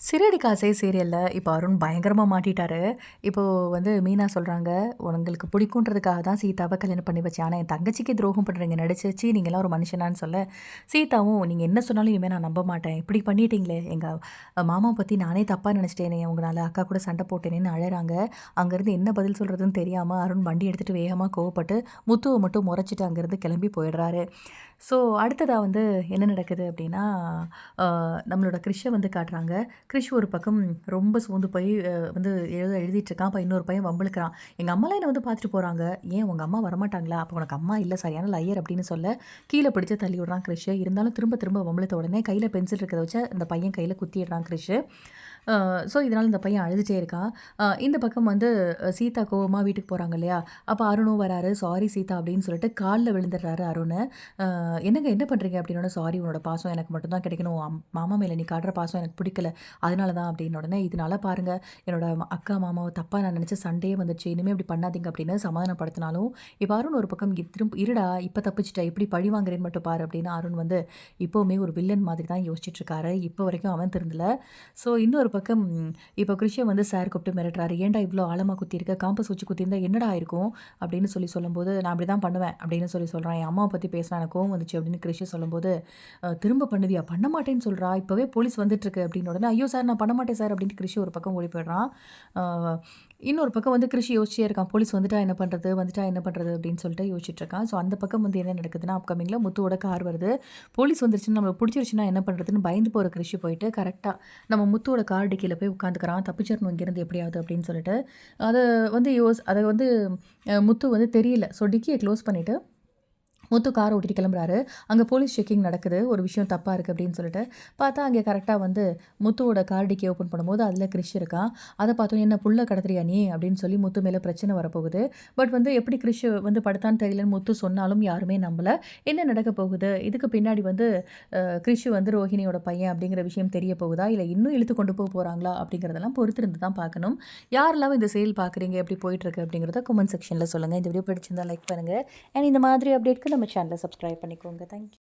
சிறடி காசே சீரியல்ல இப்போ அருண் பயங்கரமா மாட்டிட்டாரு. இப்போ மீனா சொல்றாங்க, "உங்களுக்கு பிடிக்குன்றதுக்காக தான் சீதாவ கல்யாணம் பண்ணி வச்சேன். ஆனா என் தங்கச்சிக்கு துரோகம் பண்றீங்க நடிச்சு, ச்சீ நீங்கலாம் ஒரு மனுஷனான்னு" சொல்ல, சீதாவும் "நீங்க என்ன சொன்னாலும் இனிமே நான் நம்ப மாட்டேன். இப்படி பண்ணிட்டீங்களே, எங்க மாமாவ பத்தி நானே தப்பா நினைச்சிட்டேனே, உங்கனால அக்கா கூட சண்டை போட்டேனேன்னு" அழறாங்க. அங்கேருந்து என்ன பதில் சொல்றதுன்னு தெரியாம அருண் வண்டி எடுத்துட்டு வேகமா கோவப்பட்டு முத்துவ மட்டும் முறைச்சிட்டு அங்கேருந்து கிளம்பி போயிடுறாரு. ஸோ அடுத்ததா என்ன நடக்குது அப்படின்னா, அ நம்மளோட கிறிஷ காட்டுறாங்க. கிறிஷ் ஒரு பக்கம் ரொம்ப சோர்ந்து போய் எழுதிட்டுருக்கான். அப்ப இன்னொரு பையன் வம்பிழுக்கிறான். "எங்க அம்மாலாம் என்ன பார்த்துட்டு போறாங்க. ஏன் உங்க அம்மா வரமாட்டாங்களா? அப்போ உனக்கு அம்மா இல்ல சரியான லையர்" அப்படின்னு சொல்ல, கீழ பிடிச்சு தள்ளி விடுறான் கிறிஷ். இருந்தாலும் திரும்ப திரும்ப வம்பிழுத்த உடனே கையில பென்சில் இருக்கிறத வச்சு அந்த பையன் கையில குத்திடுறான் கிறிஷ். ஸோ இதனால இந்த பையன் அழுதுட்டே இருக்கான். இந்த பக்கம் சீதா கோவமா வீட்டுக்கு போறாங்க இல்லையா? அப்ப அருணும் வராரு. "சாரி சீதா" அப்படின்னு சொல்லிட்டு கால்ல விழுந்துடுறாரு அருணு. "என்னங்க என்ன பண்றீங்க?" அப்படின்னோனே, "சாரி உன்னோட பாசம் எனக்கு மட்டும் தான் கிடைக்கணும். மாமா மேல நீ காட்டுற பாசம் எனக்கு பிடிக்கல. அதனால தான்" அப்படின்ன உடனே, "இதனால பாருங்க என்னோட அக்கா, மாமாவ தப்பா நான் நினைச்ச சண்டையே வந்துச்சு. இனிமே இப்படி பண்ணாதீங்க" அப்படின்னு சமாதானப்படுத்தினாலும், இப்ப அருண் ஒரு பக்கம் திரும்ப "இருடா இப்ப தப்பிச்சுட்ட. எப்படி பழி வாங்குறேன்னு மட்டும் பாரு" அப்படின்னு அருண் இப்பவுமே ஒரு வில்லன் மாதிரி தான் யோசிச்சுட்டு இருக்காரு. இப்போ வரைக்கும் அவன் திருந்தல. ஸோ இன்னொரு பக்கம் இப்போ கிருஷ்ய சார் கூப்பிட்டு மிரட்டுறாரு. "ஏன்டா இவ்ளோ ஆழமா குத்தியிருக்க? காம்பஸ் வச்சு குத்தியிருந்தா என்னடா ஆயிருக்கும்?" அப்படின்னு சொல்லும்போது, "நான் அப்படி தான் பண்ணுவேன்" அப்படின்னு சொல்றான். "என் அம்மாவ பத்தி பேசினா எனக்கு கோவம் வந்துச்சு" அப்படின்னு கிருஷ் சொல்லும்போது, "திரும்ப பண்ணுவியா? பண்ண மாட்டேன்னு சொல்றா. இப்பவே போலீஸ் வந்துட்டுருக்கு" அப்படின்னு உடனே, "ஐயோ சார் நான் பண்ண மாட்டேன் சார்" அப்படின்ட்டு கிருஷ் ஒரு பக்கம் ஓடி போயிடுறான். அ இன்னொரு பக்கம் கிருஷ் யோசிச்சே இருக்கான். போலீஸ் வந்துட்டா என்ன பண்றது? வந்துட்டா என்ன பண்றது? அப்படின்னு சொல்லிட்டு யோசிச்சுட்டு இருக்கான். ஸோ அந்த பக்கம் என்ன நடக்குதுன்னா, அப்கமிங்ல முத்துவோட கார் வருது. போலீஸ் வந்துருச்சுன்னு நம்மள புடிச்சிருச்சுன்னா என்ன பண்றதுன்னு பயந்து போற கிருஷ் போயிட்டு கரெக்ட்டா நம்ம முத்துவோட கார் டிக்கில போய் உட்காந்துக்கிறான். "தப்பிச்சிரணும் இங்கேருந்து எப்படியாவது" அப்படின்னு சொல்லிட்டு. அத வந்து அத முத்து தெரியல. ஸோ டிக்கிய க்ளோஸ் பண்ணிட்டு முத்து கார் ஓட்டிட்டு கிளம்புறாரு. அங்க போலீஸ் செக்கிங் நடக்குது. ஒரு விஷயம் தப்பா இருக்கு அப்படின்னு சொல்லிட்டு. பார்த்தா அங்கே கரெக்ட்டா முத்துவோட கார் டிக்கி ஓப்பன் பண்ணும்போது அதில கிரிஷ் இருக்கான். அத பார்த்தோனே "என்ன புள்ள கடத்துறியா நீ?" அப்படின்னு சொல்லி முத்து மேல பிரச்சனை வரப்போகுது. பட் எப்படி கிரிஷ் படுத்தான்னு தெரியலன்னு முத்து சொன்னாலும் யாருமே நம்பல. என்ன நடக்க போகுது? இதுக்கு பின்னாடி கிரிஷ் ரோஹிணியோட பையன் அப்படிங்கிற விஷயம் தெரிய போகுதா? இல்ல இன்னும் இழுத்து கொண்டு போறாங்களா? அப்படிங்கிறதெல்லாம் பொறுத்திருந்து தான் பார்க்கணும். யாரெல்லாம் இந்த சீரியல் பார்க்குறீங்க? எப்படி போயிட்டுருக்கு? அப்படிங்கிறத கமெண்ட் செக்ஷன்ல சொல்லுங்க. இந்த வீடியோ பிடிச்சிருந்தா லைக் பண்ணுங்க. அண்ட் இந்த மாதிரி அப்டேட்க்கு நம்ம சேனலை சப்ஸ்கிரைப் பண்ணிக்கோங்க. Thank you.